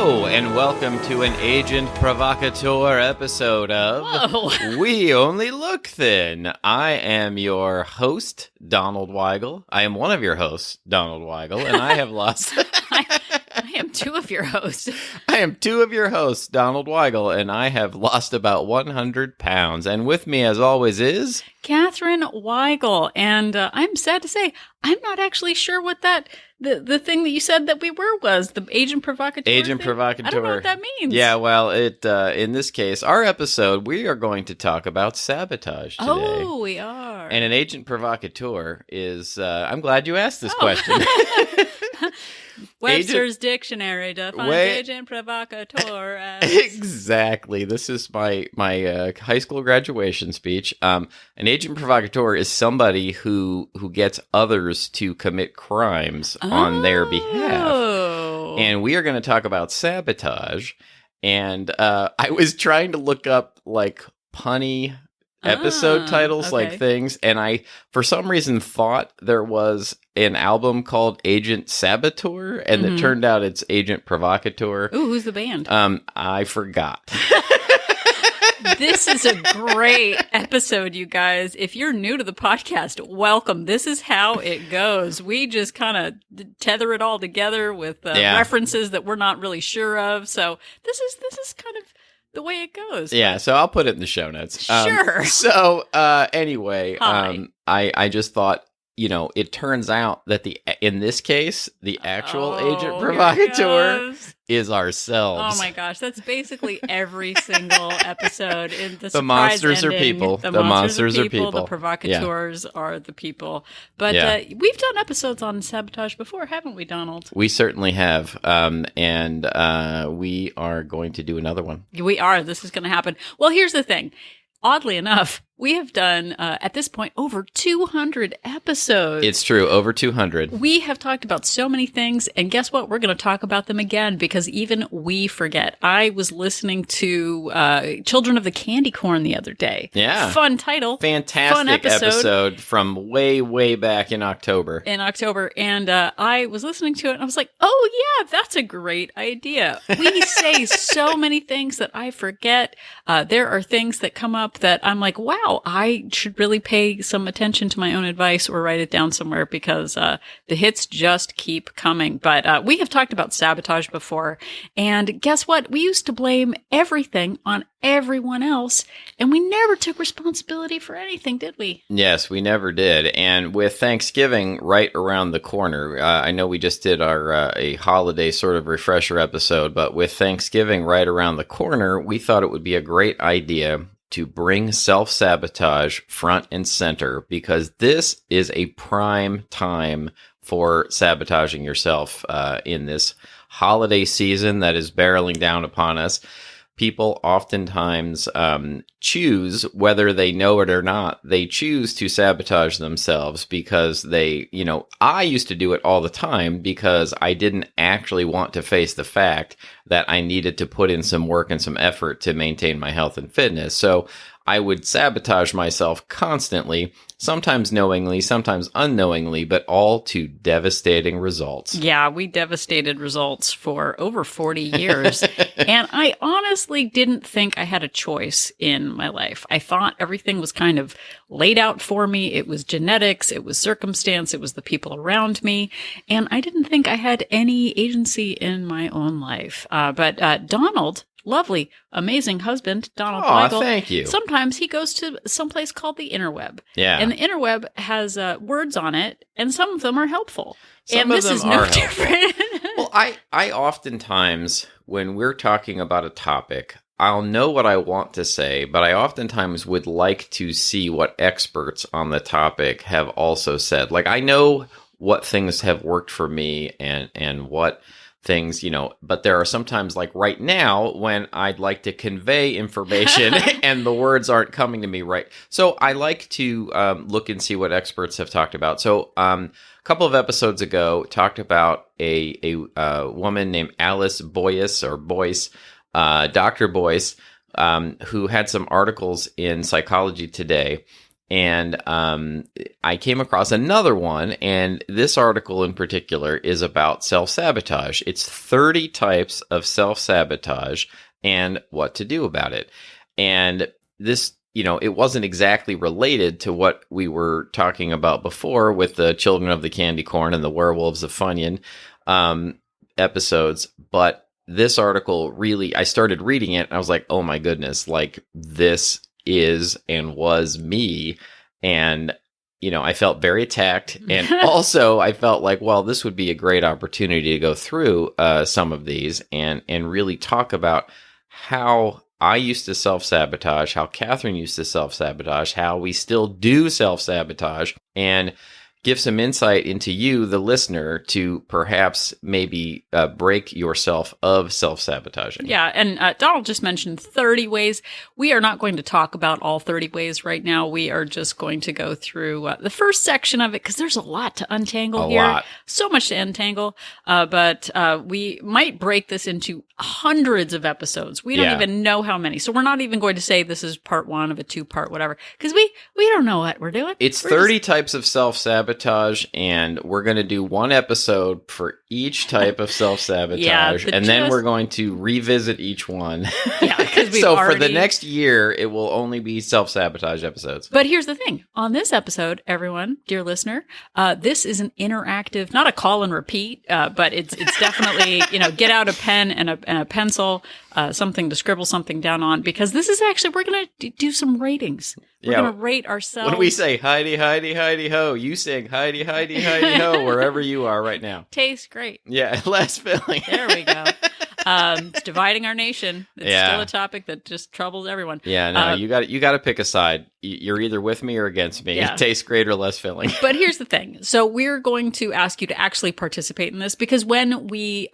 Hello, and welcome to an Agent Provocateur episode of Whoa. We Only Look Thin. I am your host, Donald Weigel. I am one of your hosts, Donald Weigel, and I have lost... I am two of your hosts. I am two of your hosts, Donald Weigel, and I have lost about 100 pounds. And with me, as always, is... Catherine Weigel. And I'm sad to say, I'm not actually sure what that... The thing that you said that we were was the Agent Provocateur. Agent thing? Provocateur. I don't know what that means. Yeah, well, in this case, our episode, we are going to talk about sabotage today. Oh, we are. And an Agent Provocateur is... I'm glad you asked this question. Webster's Dictionary defines Agent Provocateur as... Exactly. This is my high school graduation speech. An Agent Provocateur is somebody who gets others to commit crimes on their behalf. And we are going to talk about sabotage. And I was trying to look up like punny episode titles, like things, and I for some reason thought there was an album called Agent Saboteur, and it turned out it's Agent Provocateur. Ooh, who's the band? I forgot. This is a great episode, you guys. If you're new to the podcast, welcome. This is how it goes. We just kind of tether it all together with references that we're not really sure of. So this is kind of the way it goes. Yeah, so I'll put it in the show notes. Sure. So anyway, Hi. I just thought, it turns out that in this case, the actual Agent Provocateur is ourselves. Oh my gosh, that's basically every single episode. In the monsters ending, are people. The monsters are people. The provocateurs are the people. But we've done episodes on sabotage before, haven't we, Donald? We certainly have. And we are going to do another one. We are. This is going to happen. Well, here's the thing. Oddly enough, we have done, at this point, over 200 episodes. It's true, over 200. We have talked about so many things, and guess what? We're going to talk about them again, because even we forget. I was listening to Children of the Candy Corn the other day. Yeah. Fun title. Fantastic fun episode from way, way back in October. And I was listening to it, and I was like, oh, yeah, that's a great idea. We say so many things that I forget. There are things that come up that I'm like, wow, I should really pay some attention to my own advice or write it down somewhere, because the hits just keep coming. But we have talked about sabotage before. And guess what? We used to blame everything on everyone else, and we never took responsibility for anything, did we? Yes, we never did. And with Thanksgiving right around the corner, I know we just did our a holiday sort of refresher episode, but with Thanksgiving right around the corner, we thought it would be a great idea to bring self-sabotage front and center, because this is a prime time for sabotaging yourself in this holiday season that is barreling down upon us. People oftentimes choose, whether they know it or not, they choose to sabotage themselves because I used to do it all the time because I didn't actually want to face the fact that I needed to put in some work and some effort to maintain my health and fitness. So I would sabotage myself constantly, sometimes knowingly, sometimes unknowingly, but all to devastating results. Yeah, we devastated results for over 40 years. And I honestly didn't think I had a choice in my life. I thought everything was kind of laid out for me. It was genetics, it was circumstance, it was the people around me. And I didn't think I had any agency in my own life. But Donald, lovely, amazing husband, Donald Weigel. Thank you. Sometimes he goes to someplace called the interweb. Yeah. And the interweb has words on it, and some of them are helpful. Some and of this them is no are different. Well, I oftentimes, when we're talking about a topic, I'll know what I want to say, but I oftentimes would like to see what experts on the topic have also said. Like, I know what things have worked for me and what things, but there are sometimes, like right now, when I'd like to convey information and the words aren't coming to me right. So I like to look and see what experts have talked about. So a couple of episodes ago, talked about a woman named Alice Boyce, Dr. Boyce, who had some articles in Psychology Today. And I came across another one, and this article in particular is about self-sabotage. It's 30 types of self-sabotage and what to do about it. And this, it wasn't exactly related to what we were talking about before with the Children of the Candy Corn and the Werewolves of Funyun episodes, but this article really, I started reading it and I was like, oh my goodness, like this is and was me. And, I felt very attacked. And also I felt like, well, this would be a great opportunity to go through some of these and really talk about how I used to self-sabotage, how Catherine used to self-sabotage, how we still do self-sabotage, and give some insight into you, the listener, to perhaps maybe break yourself of self-sabotaging. Yeah, and Donald just mentioned 30 ways. We are not going to talk about all 30 ways right now. We are just going to go through the first section of it because there's a lot to untangle here. Lot. So much to untangle. But we might break this into hundreds of episodes. We don't even know how many. So we're not even going to say this is part one of a two-part whatever because we don't know what we're doing. It's 30 types of self-sabotage. And we're going to do one episode for each type of self-sabotage, and then we're going to revisit each one. Yeah, because so for the next year, it will only be self-sabotage episodes. But here's the thing. On this episode, everyone, dear listener, this is an interactive, not a call and repeat, but it's definitely, get out a pen and a pencil, something to scribble something down on, because this is actually, we're going to do some ratings. We're going to rate ourselves. When we say Heidi, Heidi, Heidi, ho, you sing Heidi, Heidi, Heidi, ho, wherever you are right now. Tastes great. Yeah, less filling. There we go. It's dividing our nation. It's still a topic that just troubles everyone. Yeah, no, you got to pick a side. You're either with me or against me. Yeah. It tastes great or less filling. But here's the thing. So we're going to ask you to actually participate in this because when we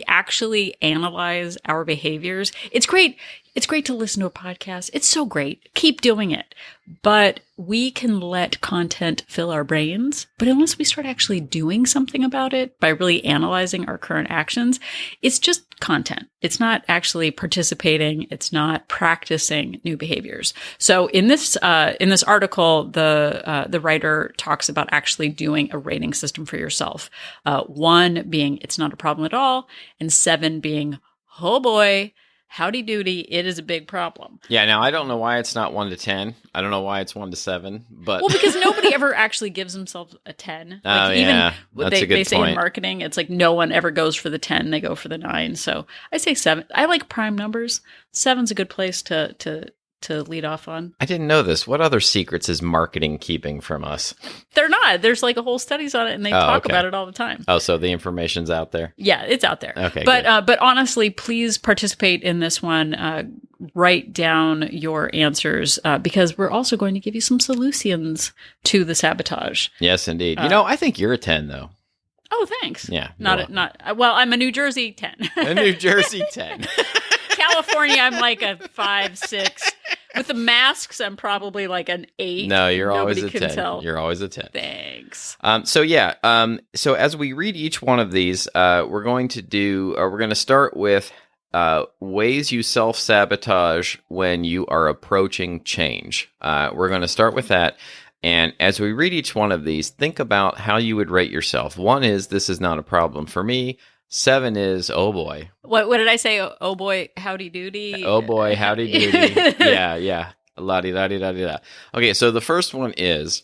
actually analyze our behaviors, it's great. It's great to listen to a podcast. It's so great. Keep doing it. But we can let content fill our brains. But unless we start actually doing something about it by really analyzing our current actions, it's just content. It's not actually participating. It's not practicing new behaviors. So in this article, the writer talks about actually doing a rating system for yourself. 1 being it's not a problem at all, and 7 being, oh boy, howdy doody, it is a big problem. Yeah, now I don't know why it's not 1 to 10. I don't know why it's 1 to 7, but well, because nobody ever actually gives themselves a 10. Like yeah, that's a good they say point. In marketing, it's like no one ever goes for the 10; they go for the 9. So I say 7. I like prime numbers. 7's a good place to lead off on. I didn't know this. What other secrets is marketing keeping from us? They're not. There's like a whole studies on it, and they talk about it all the time. Oh, so the information's out there? Yeah, it's out there. Okay, but honestly, please participate in this one. Write down your answers because we're also going to give you some solutions to the sabotage. Yes, indeed. I think you're a 10, though. Oh, thanks. Yeah. Well, I'm a New Jersey 10. A New Jersey 10. California, I'm like a 5, 6. With the masks, I'm probably like an 8. No, you're always a 10. Tell. You're always a 10. Thanks. So as we read each one of these, we're going to start with ways you self-sabotage when you are approaching change. We're going to start with that. And as we read each one of these, think about how you would rate yourself. 1 is, this is not a problem for me. 7 is, oh boy. What did I say? Oh boy, howdy doody. Oh boy, howdy doody. Yeah. La-di-da-di-da-di-da. Okay, so the first one is,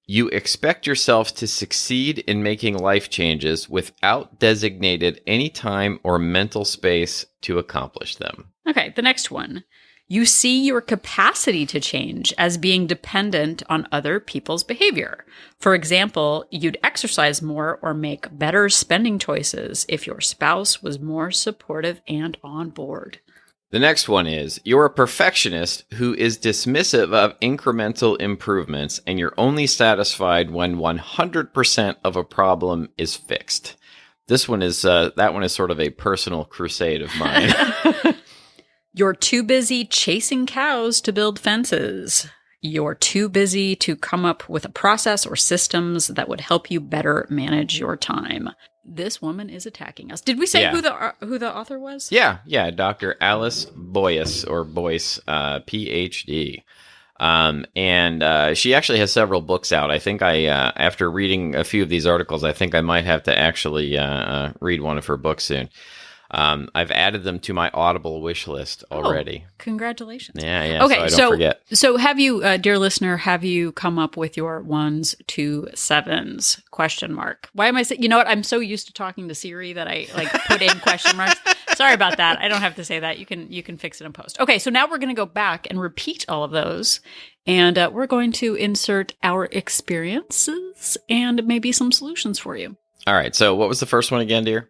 you expect yourself to succeed in making life changes without designated any time or mental space to accomplish them. Okay, the next one. You see your capacity to change as being dependent on other people's behavior. For example, you'd exercise more or make better spending choices if your spouse was more supportive and on board. The next one is, you're a perfectionist who is dismissive of incremental improvements, and you're only satisfied when 100% of a problem is fixed. This one is, that one is sort of a personal crusade of mine. You're too busy chasing cows to build fences. You're too busy to come up with a process or systems that would help you better manage your time. This woman is attacking us. Did we say who the author was? Yeah, Dr. Alice Boyce, or Boyce, PhD. And she actually has several books out. I think after reading a few of these articles, I think I might have to actually read one of her books soon. I've added them to my Audible wish list already. Oh, congratulations. Yeah. Okay, so I don't forget. So have you, dear listener, have you come up with your 1s to 7s? ? Why am I saying, you know what? I'm so used to talking to Siri that I put in question marks. Sorry about that. I don't have to say that. You can fix it in post. Okay, so now we're going to go back and repeat all of those. And we're going to insert our experiences and maybe some solutions for you. All right. So what was the first one again, dear?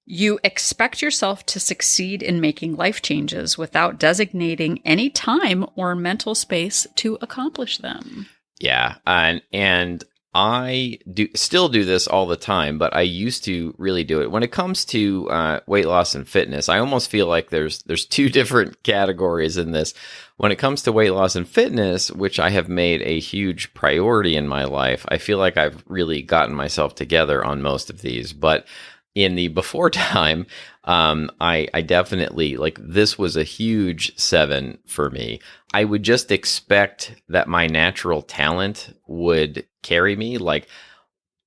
You expect yourself to succeed in making life changes without designating any time or mental space to accomplish them. Yeah. And I still do this all the time, but I used to really do it. When it comes to weight loss and fitness, I almost feel like there's two different categories in this. When it comes to weight loss and fitness, which I have made a huge priority in my life, I feel like I've really gotten myself together on most of these. But in the before time, I definitely, this was a huge 7 for me. I would just expect that my natural talent would carry me.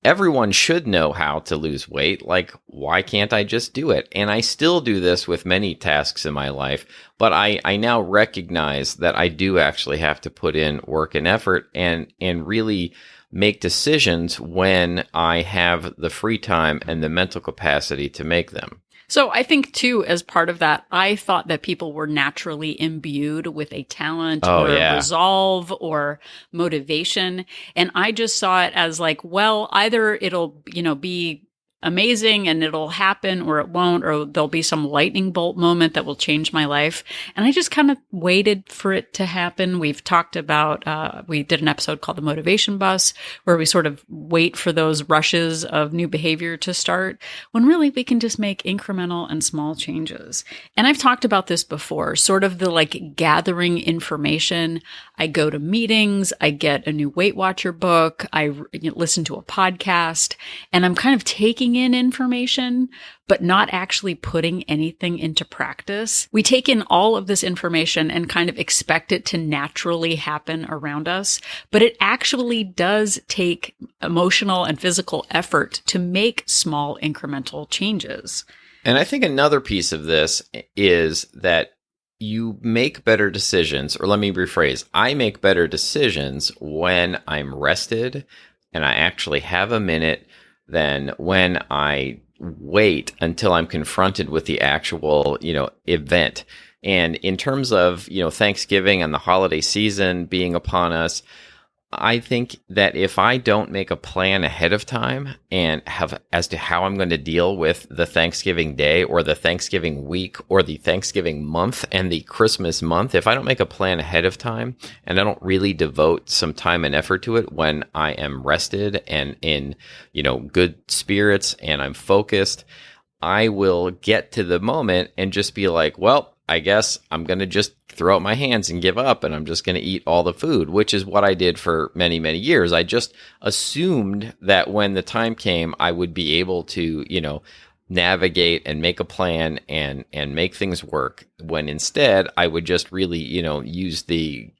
Everyone should know how to lose weight. Why can't I just do it? And I still do this with many tasks in my life, but I now recognize that I do actually have to put in work and effort and really make decisions when I have the free time and the mental capacity to make them. So I think, too, as part of that, I thought that people were naturally imbued with a talent or resolve or motivation. And I just saw it as either it'll, be amazing and it'll happen or it won't, or there'll be some lightning bolt moment that will change my life. And I just kind of waited for it to happen. We've talked about, we did an episode called The Motivation Bus, where we sort of wait for those rushes of new behavior to start, when really we can just make incremental and small changes. And I've talked about this before, sort of the gathering information. I go to meetings, I get a new Weight Watcher book, I listen to a podcast, and I'm kind of taking in information, but not actually putting anything into practice. We take in all of this information and kind of expect it to naturally happen around us, but it actually does take emotional and physical effort to make small incremental changes. And I think another piece of this is that you make better decisions, or let me rephrase, I make better decisions when I'm rested and I actually have a minute than when I wait until I'm confronted with the actual, event. And in terms of, Thanksgiving and the holiday season being upon us, I think that if I don't make a plan ahead of time and have as to how I'm going to deal with the Thanksgiving day or the Thanksgiving week or the Thanksgiving month and the Christmas month, if I don't make a plan ahead of time and I don't really devote some time and effort to it when I am rested and in, good spirits and I'm focused, I will get to the moment and just be like, well, I guess I'm going to just throw up my hands and give up, and I'm just going to eat all the food, which is what I did for many, many years. I just assumed that when the time came, I would be able to, navigate and make a plan and make things work, when instead I would just really, use the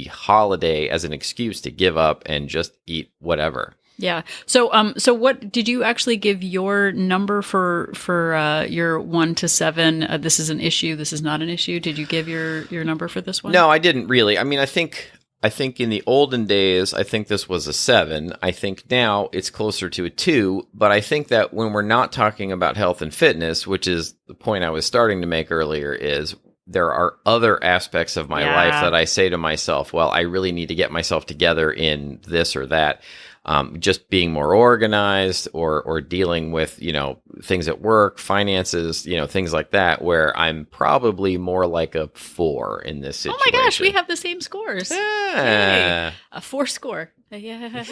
holiday as an excuse to give up and just eat whatever. Yeah. So what did you actually give your number for your 1 to 7? This is an issue. This is not an issue. Did you give your number for this one? No, I didn't really. I mean, I think in the olden days, I think this was a 7. I think now it's closer to a 2. But I think that when we're not talking about health and fitness, which is the point I was starting to make earlier, is there are other aspects of my life that I say to myself, well, I really need to get myself together in this or that. Just being more organized or dealing with, things at work, finances, things like that, where I'm probably more like a 4 in this situation. Oh my gosh, we have the same scores. Yeah. Yay. A 4 score. Yeah.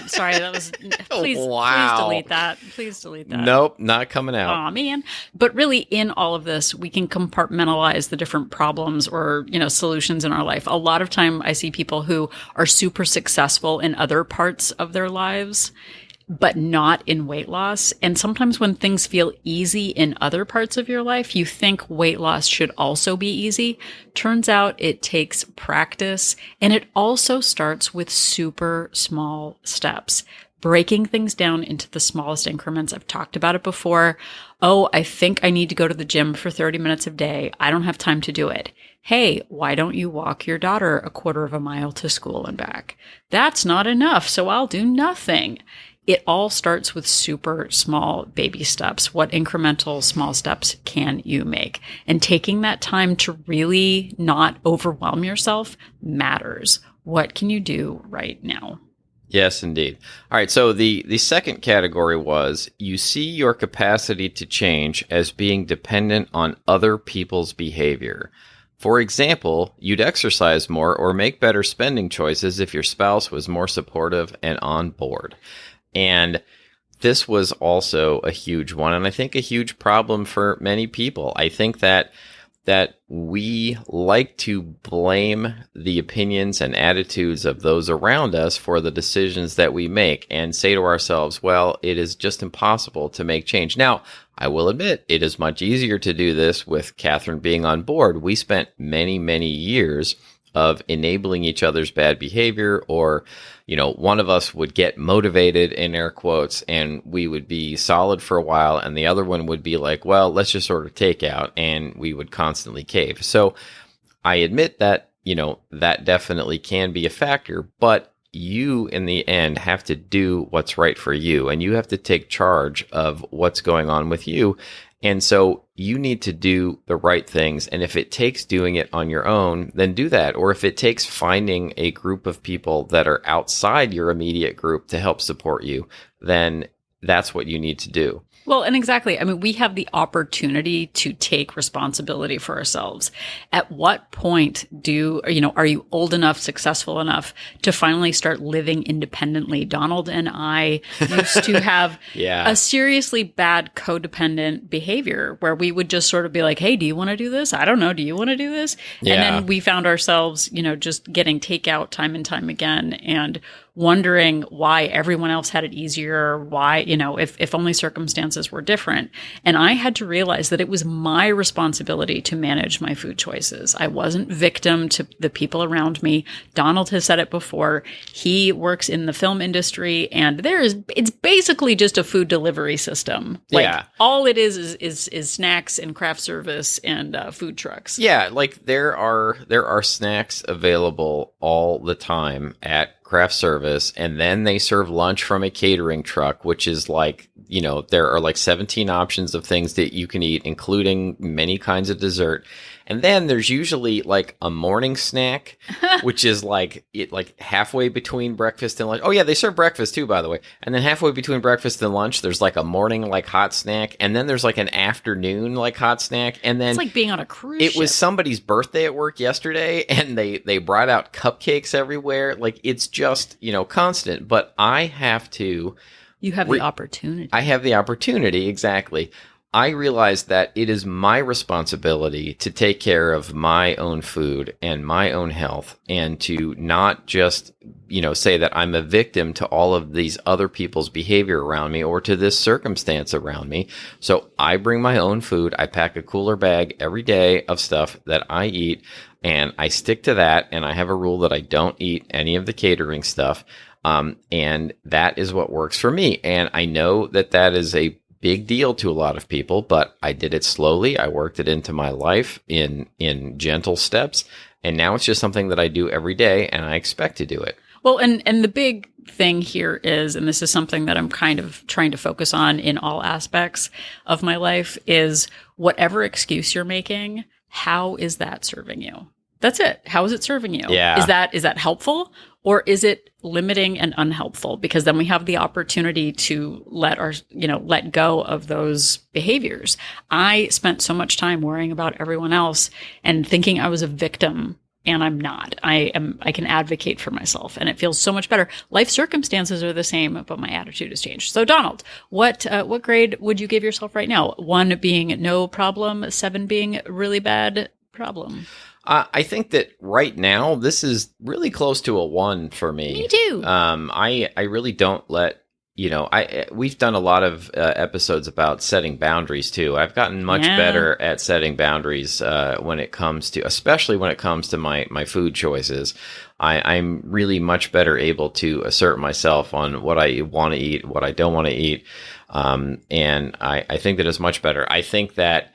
Sorry, that was, please delete that. Please delete that. Nope, not coming out. Aw, man. But really, in all of this, we can compartmentalize the different problems or, solutions in our life. A lot of time I see people who are super successful in other parts of their lives, but not in weight loss. And sometimes when things feel easy in other parts of your life, you think weight loss should also be easy. Turns out it takes practice, and it also starts with super small steps. Breaking things down into the smallest increments. I've talked about it before. Oh, I think I need to go to the gym for 30 minutes a day. I don't have time to do it. Hey, why don't you walk your daughter a quarter of a mile to school and back? That's not enough, so I'll do nothing. It all starts with super small baby steps. What incremental small steps can you make? And taking that time to really not overwhelm yourself matters. What can you do right now? Yes, indeed. All right. So the second category was you see your capacity to change as being dependent on other people's behavior. For example, you'd exercise more or make better spending choices if your spouse was more supportive and on board. And this was also a huge one, and I think a huge problem for many people. I think that we like to blame the opinions and attitudes of those around us for the decisions that we make and say to ourselves, well, it is just impossible to make change. Now, I will admit it is much easier to do this with Catherine being on board. We spent many, many years of enabling each other's bad behavior, or, one of us would get motivated in air quotes and we would be solid for a while. And the other one would be like, well, let's just sort of take out, and we would constantly cave. So I admit that, that definitely can be a factor, but you in the end have to do what's right for you, and you have to take charge of what's going on with you. And so you need to do the right things. And if it takes doing it on your own, then do that. Or if it takes finding a group of people that are outside your immediate group to help support you, then that's what you need to do. Well, and exactly. I mean, we have the opportunity to take responsibility for ourselves. At what point are you old enough, successful enough to finally start living independently? Donald and I used to have a seriously bad codependent behavior where we would just sort of be like, hey, do you want to do this? I don't know. Do you want to do this? Yeah. And then we found ourselves, just getting takeout time and time again, and wondering why everyone else had it easier, why, if only circumstances were different. And I had to realize that it was my responsibility to manage my food choices. I wasn't victim to the people around me. Donald has said it before. He works in the film industry, and it's basically just a food delivery system. All it is snacks and craft service and food trucks. Yeah. Like there are snacks available all the time at craft service, and then they serve lunch from a catering truck, which is like, there are like 17 options of things that you can eat, including many kinds of dessert. And then there's usually like a morning snack, which is like halfway between breakfast and lunch. Oh yeah, they serve breakfast too, by the way. And then halfway between breakfast and lunch, there's like a morning like hot snack, and then there's like an afternoon like hot snack. And then it's like being on a cruise ship. It was somebody's birthday at work yesterday, and they brought out cupcakes everywhere. Like it's just, constant. But I have to. You have the opportunity. I have the opportunity, exactly. I realized that it is my responsibility to take care of my own food and my own health, and to not just, say that I'm a victim to all of these other people's behavior around me or to this circumstance around me. So I bring my own food. I pack a cooler bag every day of stuff that I eat, and I stick to that. And I have a rule that I don't eat any of the catering stuff. And that is what works for me. And I know that is a big deal to a lot of people, but I did it slowly. I worked it into my life in gentle steps. And now it's just something that I do every day, and I expect to do it. Well, and the big thing here is, and this is something that I'm kind of trying to focus on in all aspects of my life, is whatever excuse you're making, how is that serving you? That's it. How is it serving you? Yeah. Is that helpful, or is it limiting and unhelpful? Because then we have the opportunity to let go of those behaviors. I spent so much time worrying about everyone else and thinking I was a victim, and I'm not. I can advocate for myself, and it feels so much better. Life circumstances are the same, but my attitude has changed. So Donald, what grade would you give yourself right now? 1 being no problem, 7 being really bad problem. I think that right now, this is really close to a 1 for me. Me too. I really don't let we've done a lot of episodes about setting boundaries too. I've gotten much better at setting boundaries especially when it comes to my food choices. I'm really much better able to assert myself on what I want to eat, what I don't want to eat. And I think that is much better. I think that,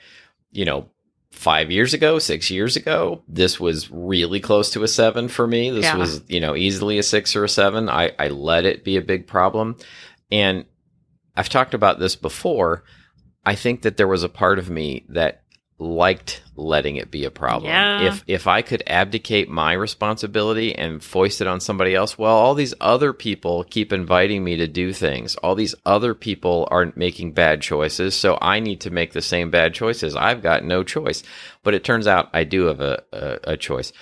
5 years ago, 6 years ago, this was really close to a 7 for me. This was, easily a 6 or a 7. I let it be a big problem. And I've talked about this before. I think that there was a part of me that liked letting it be a problem. Yeah. If I could abdicate my responsibility and foist it on somebody else, well, all these other people keep inviting me to do things. All these other people are making bad choices, so I need to make the same bad choices. I've got no choice. But it turns out I do have a choice.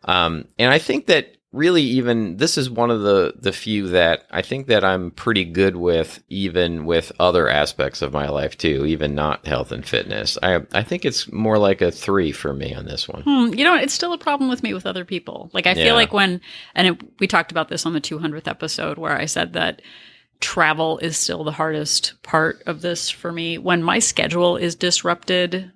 And I think that really, even this is one of the few that I think that I'm pretty good with, even with other aspects of my life too, even not health and fitness. I think it's more like a 3 for me on this one. It's still a problem with me with other people. Like I feel like we talked about this on the 200th episode where I said that travel is still the hardest part of this for me. When my schedule is disrupted,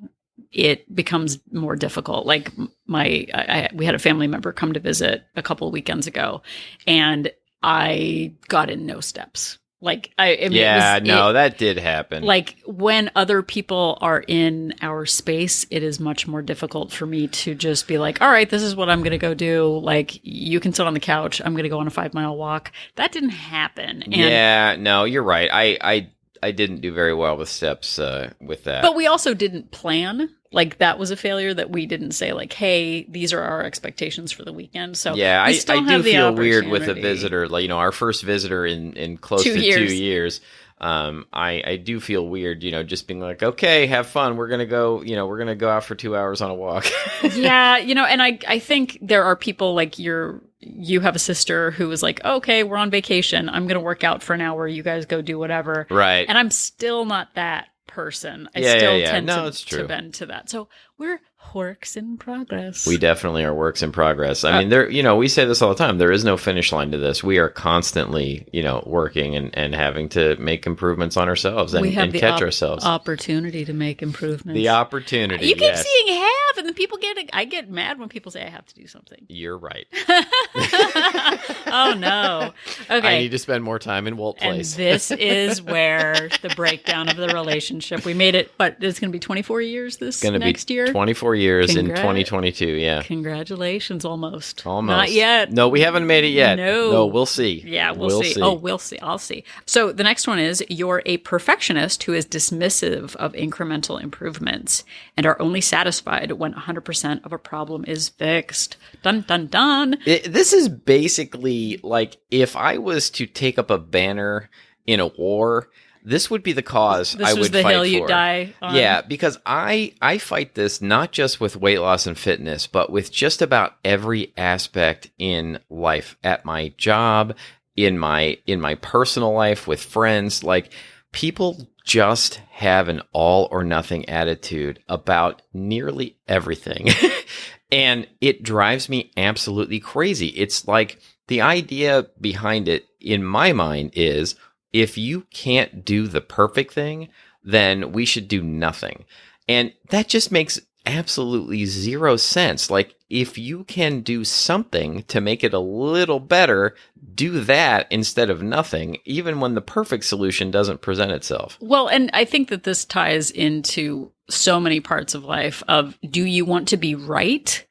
it becomes more difficult. Like we had a family member come to visit a couple of weekends ago, and I got in no steps. Like that did happen. Like when other people are in our space, it is much more difficult for me to just be like, all right, this is what I'm going to go do. Like you can sit on the couch. I'm going to go on a 5-mile walk. That didn't happen. And you're right. I didn't do very well with steps with that. But we also didn't plan. Like that was a failure that we didn't say like, hey, these are our expectations for the weekend. So I do feel weird with a visitor. Like, our first visitor in close to 2 years. I do feel weird, just being like, okay, have fun. We're going to go out for 2 hours on a walk. And I think there are people like you have a sister who was like, okay, we're on vacation. I'm going to work out for an hour. You guys go do whatever. Right. And I'm still not that person. I still tend to bend to that. So we're works in progress. We definitely are works in progress. I mean, we say this all the time. There is no finish line to this. We are constantly, working and having to make improvements on ourselves and catch ourselves. Opportunity to make improvements. The opportunity. You keep seeing have, and then people I get mad when people say I have to do something. You're right. Oh no. Okay. I need to spend more time in WOLT Place. And this is where the breakdown of the relationship. We made it, but it's going to be 24 years next year. 24 years in 2022. Yeah. Congratulations. Almost. Not yet. No, we haven't made it yet. No, we'll see. Yeah, we'll see. Oh, we'll see. I'll see. So the next one is you're a perfectionist who is dismissive of incremental improvements and are only satisfied when 100% of a problem is fixed. Dun, dun, dun. This is basically like if I was to take up a banner in a war, this would be the cause I would fight for. This was the hill you die on. Yeah, because I fight this not just with weight loss and fitness, but with just about every aspect in life, at my job, in my personal life, with friends. Like, people just have an all or nothing attitude about nearly everything. And it drives me absolutely crazy. It's like the idea behind it, in my mind, is if you can't do the perfect thing, then we should do nothing. And that just makes absolutely zero sense. Like, if you can do something to make it a little better, do that instead of nothing, even when the perfect solution doesn't present itself. Well, and I think that this ties into so many parts of life of, do you want to be right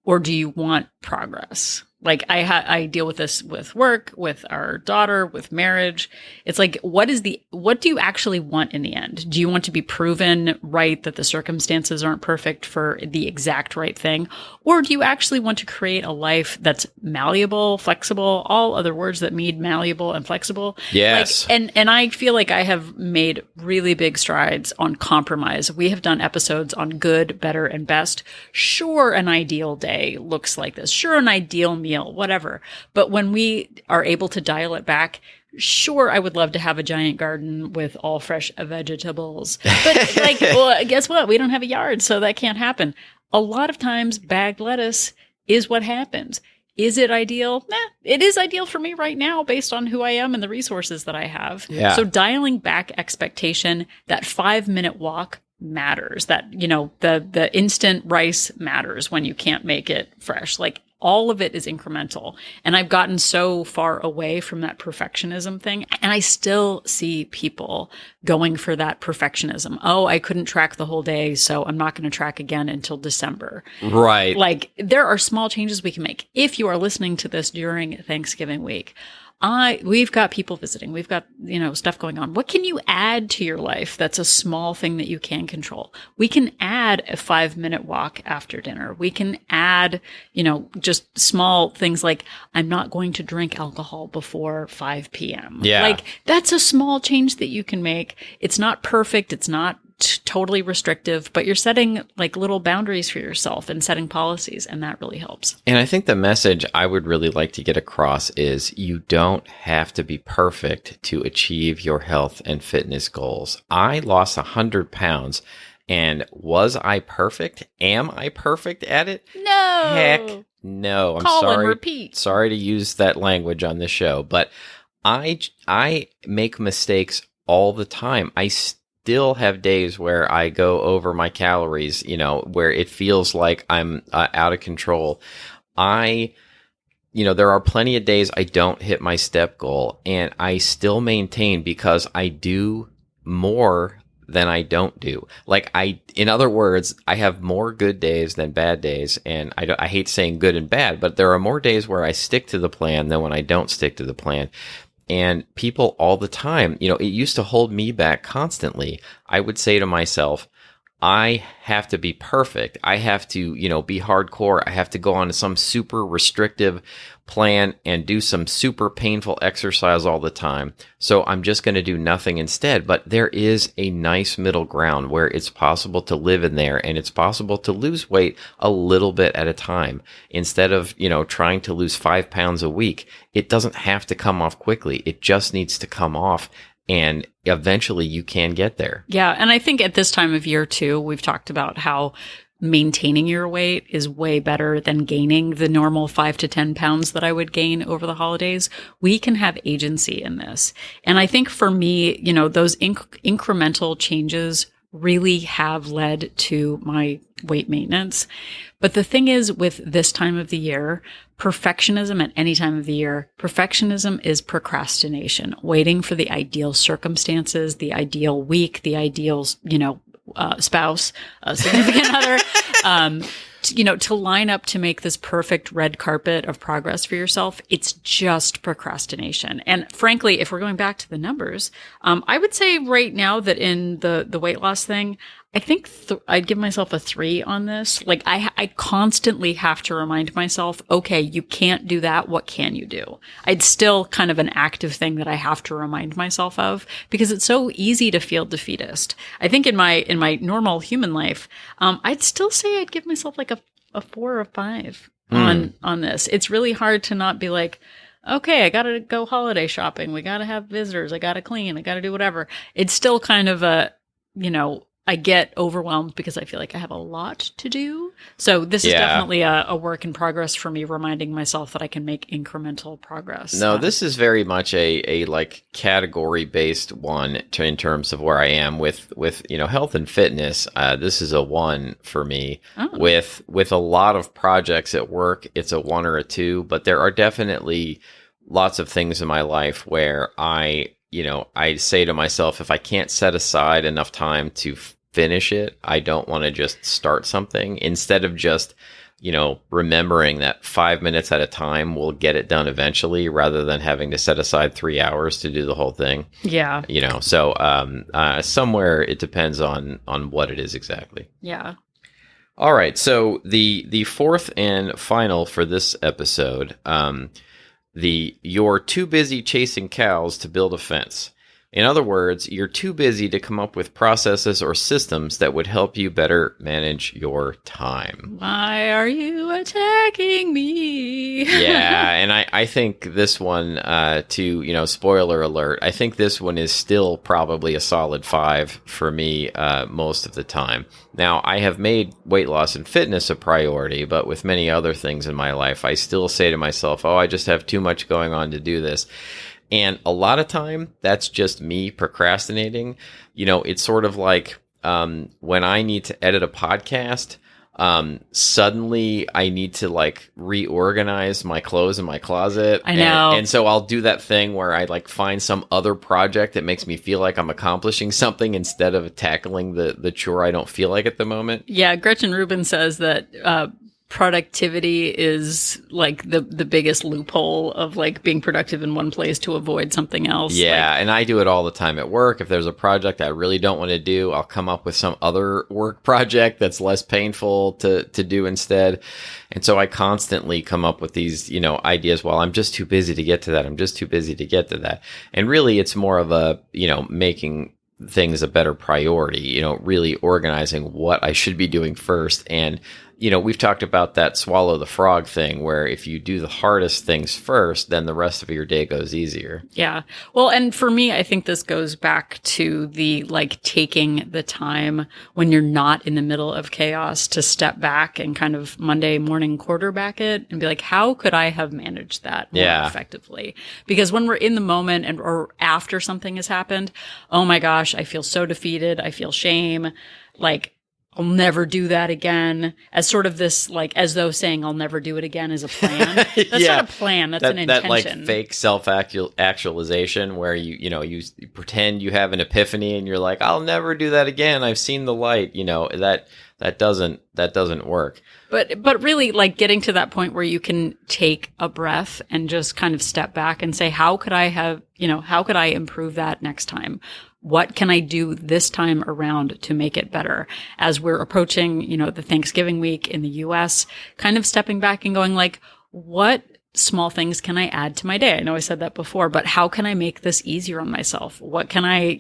or do you want progress? Like I deal with this with work, with our daughter, with marriage. It's like, what do you actually want in the end? Do you want to be proven right that the circumstances aren't perfect for the exact right thing? Or do you actually want to create a life that's malleable, flexible, all other words that mean malleable and flexible? Yes. Like, and I feel like I have made really big strides on compromise. We have done episodes on good, better, and best. Sure, an ideal day looks like this. Sure, an ideal meal, whatever. But when we are able to dial it back, sure, I would love to have a giant garden with all fresh vegetables. But well, guess what? We don't have a yard, so that can't happen. A lot of times, bagged lettuce is what happens. Is it ideal? It is ideal for me right now based on who I am and the resources that I have. Yeah. So dialing back expectation, that 5-minute walk matters. That, the instant rice matters when you can't make it fresh. Like, all of it is incremental. And I've gotten so far away from that perfectionism thing. And I still see people going for that perfectionism. Oh, I couldn't track the whole day, so I'm not going to track again until December. Right. Like, there are small changes we can make. If you are listening to this during Thanksgiving week, we've got people visiting. We've got, stuff going on. What can you add to your life that's a small thing that you can control? We can add a 5-minute walk after dinner. We can add, just small things like, I'm not going to drink alcohol before 5 p.m. Yeah. Like, that's a small change that you can make. It's not perfect. It's not totally restrictive, but you're setting like little boundaries for yourself and setting policies, and that really helps. And I think the message I would really like to get across is you don't have to be perfect to achieve your health and fitness goals. I lost 100 pounds, and was I perfect? Am I perfect at it? No. Heck no. I'm Call sorry. and repeat. Sorry to use that language on the show, but I make mistakes all the time. I still have days where I go over my calories, where it feels like I'm out of control. There are plenty of days I don't hit my step goal, and I still maintain because I do more than I don't do. In other words, I have more good days than bad days, and I hate saying good and bad, but there are more days where I stick to the plan than when I don't stick to the plan. And people all the time, it used to hold me back constantly. I would say to myself, I have to be perfect. I have to, be hardcore. I have to go on some super restrictive plan and do some super painful exercise all the time. So I'm just going to do nothing instead. But there is a nice middle ground where it's possible to live in there, and it's possible to lose weight a little bit at a time. Instead of, trying to lose 5 pounds a week, it doesn't have to come off quickly. It just needs to come off. And eventually you can get there. Yeah. And I think at this time of year too, we've talked about how maintaining your weight is way better than gaining the normal 5 to 10 pounds that I would gain over the holidays. We can have agency in this. And I think for me, those incremental changes really have led to my weight maintenance. But the thing is, with this time of the year, perfectionism at any time of the year, perfectionism is procrastination, waiting for the ideal circumstances, the ideal week, the ideal, spouse, a significant other, to line up to make this perfect red carpet of progress for yourself. It's just procrastination. And frankly, if we're going back to the numbers, I would say right now that in the weight loss thing, I think I'd give myself a 3 on this. Like, I constantly have to remind myself, okay, you can't do that. What can you do? It's still kind of an active thing that I have to remind myself of, because it's so easy to feel defeatist. I think in my normal human life, I'd still say I'd give myself like a 4 or 5 on this. It's really hard to not be like, okay, I got to go holiday shopping. We got to have visitors. I got to clean. I got to do whatever. It's still kind of a, I get overwhelmed because I feel like I have a lot to do. So this is definitely a work in progress for me, reminding myself that I can make incremental progress. No, this is very much a like category based one in terms of where I am with health and fitness. This is a 1 for me. Oh. With a lot of projects at work, it's a 1 or a 2. But there are definitely lots of things in my life where I say to myself, if I can't set aside enough time to finish it, I don't want to just start something, instead of just, remembering that 5 minutes at a time will get it done eventually, rather than having to set aside 3 hours to do the whole thing. Yeah. So somewhere it depends on what it is exactly. Yeah. All right. So the fourth and final for this episode, you're too busy chasing cows to build a fence. In other words, you're too busy to come up with processes or systems that would help you better manage your time. Why are you attacking me? Yeah, and I think this one, spoiler alert, I think this one is still probably a solid 5 for me most of the time. Now, I have made weight loss and fitness a priority, but with many other things in my life, I still say to myself, I just have too much going on to do this. And a lot of time, that's just me procrastinating. It's sort of like when I need to edit a podcast, suddenly I need to like reorganize my clothes in my closet. I know. And so I'll do that thing where I like find some other project that makes me feel like I'm accomplishing something instead of tackling the chore I don't feel like at the moment. Yeah, Gretchen Rubin says that productivity is like the biggest loophole of like being productive in one place to avoid something else. Yeah, and I do it all the time at work. If there's a project I really don't want to do, I'll come up with some other work project that's less painful to do instead. And so I constantly come up with these, ideas. Well, I'm just too busy to get to that. I'm just too busy to get to that. And really, it's more of a, making things a better priority, really organizing what I should be doing first. And we've talked about that swallow the frog thing, where if you do the hardest things first, then the rest of your day goes easier. Yeah. Well, and for me, I think this goes back to the like taking the time when you're not in the middle of chaos to step back and kind of Monday morning quarterback it and be like, how could I have managed that more effectively? Because when we're in the moment or after something has happened, oh my gosh, I feel so defeated. I feel shame. Like, I'll never do that again, as sort of this, like, as though saying I'll never do it again is a plan. That's not a plan. That's an intention. That like fake self-actualization where you pretend you have an epiphany and you're like, I'll never do that again. I've seen the light. That doesn't work. But really, like, getting to that point where you can take a breath and just kind of step back and say, how could I improve that next time? What can I do this time around to make it better? As we're approaching, the Thanksgiving week in the US, kind of stepping back and going like, what small things can I add to my day? I know I said that before, but how can I make this easier on myself? What can I,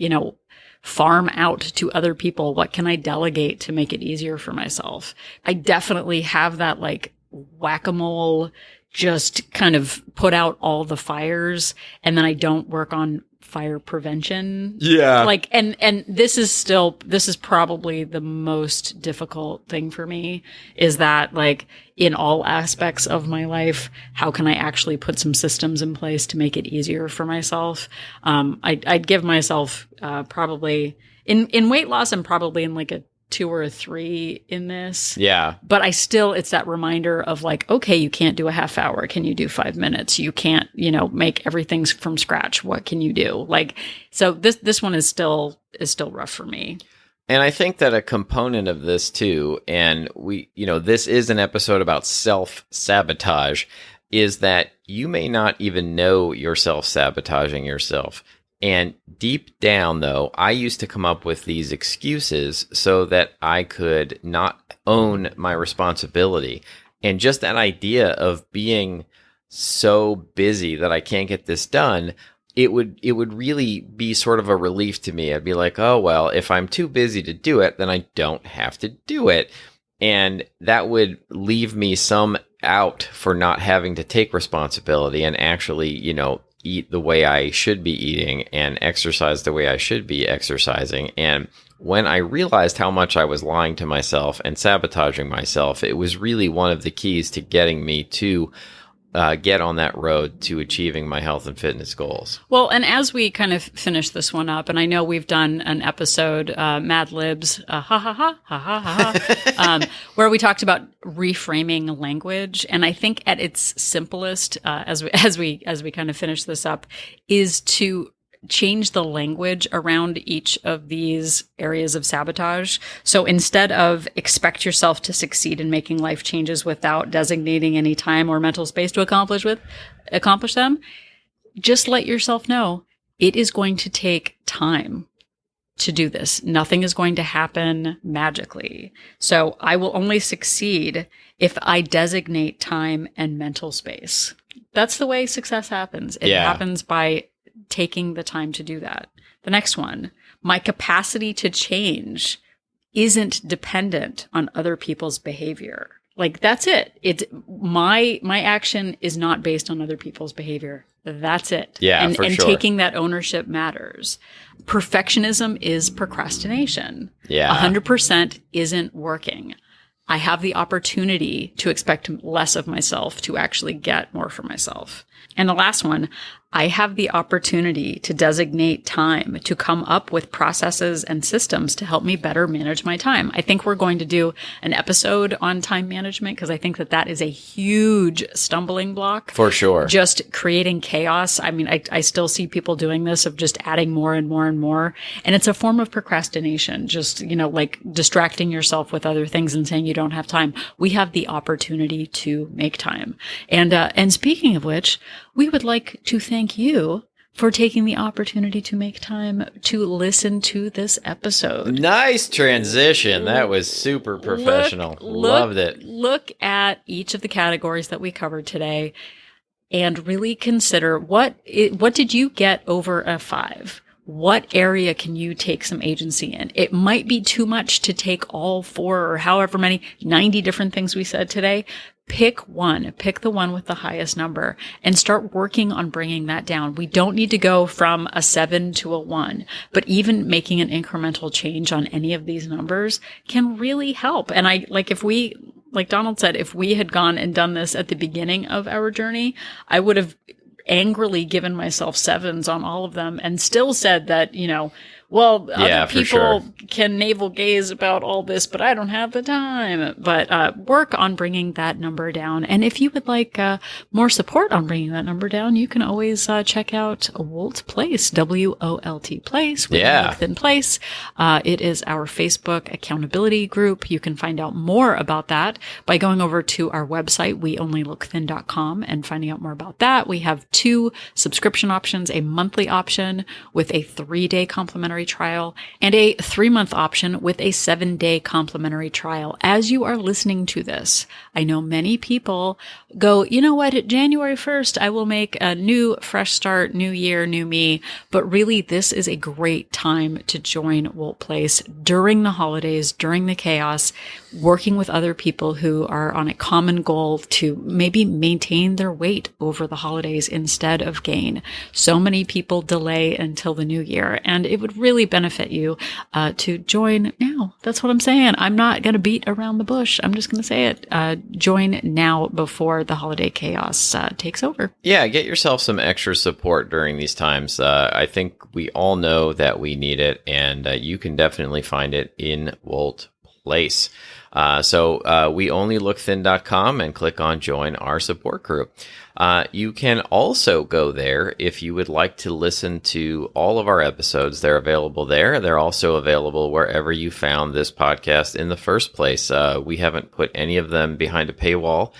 farm out to other people? What can I delegate to make it easier for myself? I definitely have that like whack-a-mole, just kind of put out all the fires, and then I don't work on fire prevention. Yeah. Like, and this is probably the most difficult thing for me, is that like in all aspects of my life, how can I actually put some systems in place to make it easier for myself? I'd give myself, probably in weight loss, I'm probably in like a 2 or a 3 in this. Yeah. But it's that reminder of like, okay, you can't do a half hour. Can you do 5 minutes? You can't, make everything from scratch. What can you do? Like, so this one is still rough for me. And I think that a component of this too, and this is an episode about self-sabotage, is that you may not even know you're self-sabotaging yourself. And deep down, though, I used to come up with these excuses so that I could not own my responsibility. And just that idea of being so busy that I can't get this done, it would really be sort of a relief to me. I'd be like, oh, well, if I'm too busy to do it, then I don't have to do it. And that would leave me some out for not having to take responsibility and actually, eat the way I should be eating and exercise the way I should be exercising. And when I realized how much I was lying to myself and sabotaging myself, it was really one of the keys to getting me to get on that road to achieving my health and fitness goals. Well, and as we kind of finish this one up, and I know we've done an episode, Mad Libs, where we talked about reframing language. And I think at its simplest, as we kind of finish this up, is to change the language around each of these areas of sabotage. So instead of expect yourself to succeed in making life changes without designating any time or mental space to accomplish them, just let yourself know it is going to take time to do this. Nothing is going to happen magically. So I will only succeed if I designate time and mental space. That's the way success happens. It happens by taking the time to do that. The next one, my capacity to change isn't dependent on other people's behavior. Like, that's it. It's my action is not based on other people's behavior. That's it. Yeah, and for sure. taking that ownership matters. Perfectionism is procrastination. Yeah. 100% isn't working. I have the opportunity to expect less of myself to actually get more for myself. And the last one, I have the opportunity to designate time to come up with processes and systems to help me better manage my time. I think we're going to do an episode on time management because I think that is a huge stumbling block. For sure. Just creating chaos. I mean, I still see people doing this of just adding more and more and more. And it's a form of procrastination, just, like distracting yourself with other things and saying you don't have time. We have the opportunity to make time. And speaking of which, we would like to thank you for taking the opportunity to make time to listen to this episode. Nice transition. That was super professional. Loved it. Look at each of the categories that we covered today and really consider what did you get over a 5? What area can you take some agency in? It might be too much to take all 4 or however many, 90 different things we said today. Pick one, pick the one with the highest number and start working on bringing that down. We don't need to go from a 7 to a 1, but even making an incremental change on any of these numbers can really help. And like Donald said, if we had gone and done this at the beginning of our journey, I would have angrily given myself 7s on all of them and still said that, other people can navel gaze about all this, but I don't have the time. But work on bringing that number down. And if you would like more support on bringing that number down, you can always check out WOLT Place, WOLT Place. Thin Place. It is our Facebook accountability group. You can find out more about that by going over to our website, weonlylookthin.com, and finding out more about that. We have 2 subscription options, a monthly option with a 3-day complimentary trial and a 3-month option with a 7-day complimentary trial. As you are listening to this, I know many people go, you know what, at January 1st, I will make a new fresh start, new year, new me. But really, this is a great time to join WOLT Place during the holidays, during the chaos, working with other people who are on a common goal to maybe maintain their weight over the holidays instead of gain. So many people delay until the new year, and it would really benefit you to join now. That's what I'm saying. I'm not going to beat around the bush. I'm just going to say it. Join now before the holiday chaos takes over. Yeah, get yourself some extra support during these times. I think we all know that we need it, and you can definitely find it in WOLT Place. So weonlylookthin.com and click on join our support group. You can also go there if you would like to listen to all of our episodes. They're available there. They're also available wherever you found this podcast in the first place. We haven't put any of them behind a paywall.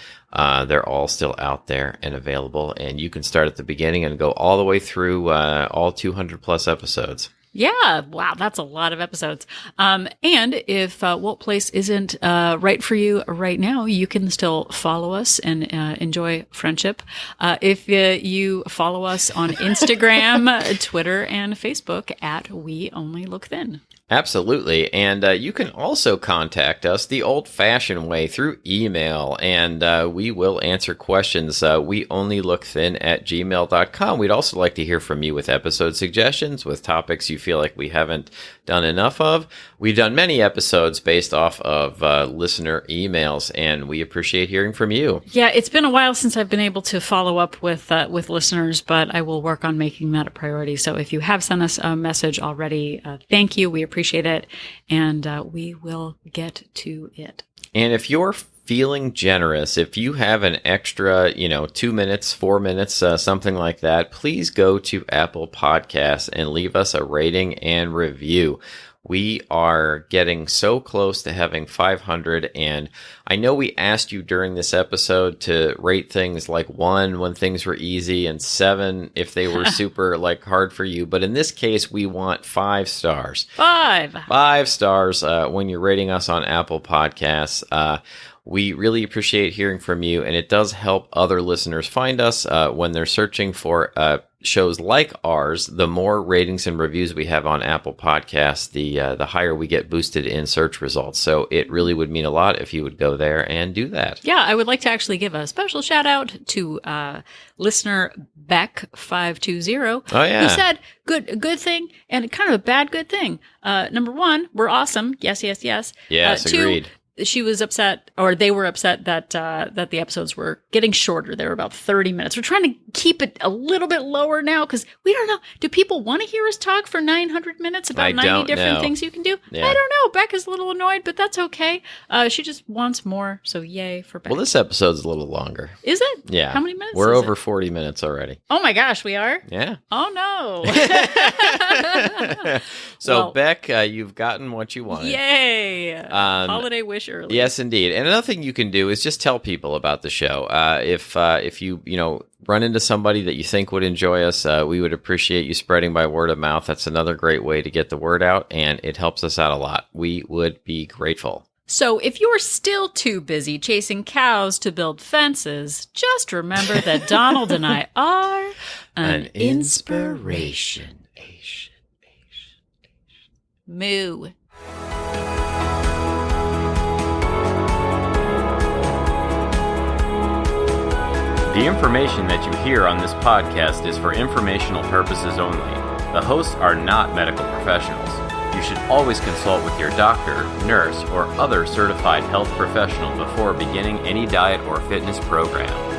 They're all still out there and available, and you can start at the beginning and go all the way through all 200 plus episodes. Yeah. Wow. That's a lot of episodes. And if WOLT Place isn't right for you right now, you can still follow us and enjoy friendship. If you follow us on Instagram, Twitter, and Facebook at We Only Look Thin. Absolutely. And you can also contact us the old-fashioned way through email, and we will answer questions. weonlylookthin@gmail.com. We'd also like to hear from you with episode suggestions, with topics you feel like we haven't done enough of. We've done many episodes based off of listener emails, and we appreciate hearing from you. Yeah, it's been a while since I've been able to follow up with listeners, but I will work on making that a priority. So if you have sent us a message already, thank you. We appreciate it, and we will get to it. And if you're feeling generous, if you have an extra, 2 minutes, 4 minutes, something like that, please go to Apple Podcasts and leave us a rating and review. We are getting so close to having 500, and I know we asked you during this episode to rate things like 1 when things were easy and 7 if they were super hard for you. But in this case, we want 5 stars. 5 stars when you're rating us on Apple Podcasts. We really appreciate hearing from you, and it does help other listeners find us when they're searching for shows like ours, the more ratings and reviews we have on Apple Podcasts, the higher we get boosted in search results. So it really would mean a lot if you would go there and do that. Yeah, I would like to actually give a special shout out to listener Beck520, who said good thing and kind of a bad good thing. Number one, we're awesome. Yes, yes, yes. Yes, agreed. She was upset, or they were upset that the episodes were getting shorter. They were about 30 minutes. We're trying to keep it a little bit lower now because we don't know. Do people want to hear us talk for 900 minutes about 90 different things you can do? Yeah. I don't know. Beck is a little annoyed, but that's okay. She just wants more, so yay for Beck. Well, this episode's a little longer. Is it? Yeah. How many minutes? We're over 40 minutes already. Oh my gosh, we are? Yeah. Oh no. So, well, Beck, you've gotten what you wanted. Yay. Holiday wish early. Yes, indeed. And another thing you can do is just tell people about the show. If you run into somebody that you think would enjoy us, we would appreciate you spreading by word of mouth. That's another great way to get the word out, and it helps us out a lot. We would be grateful. So if you're still too busy chasing cows to build fences, just remember that Donald and I are an inspiration. Moo. The information that you hear on this podcast is for informational purposes only. The hosts are not medical professionals. You should always consult with your doctor, nurse, or other certified health professional before beginning any diet or fitness program.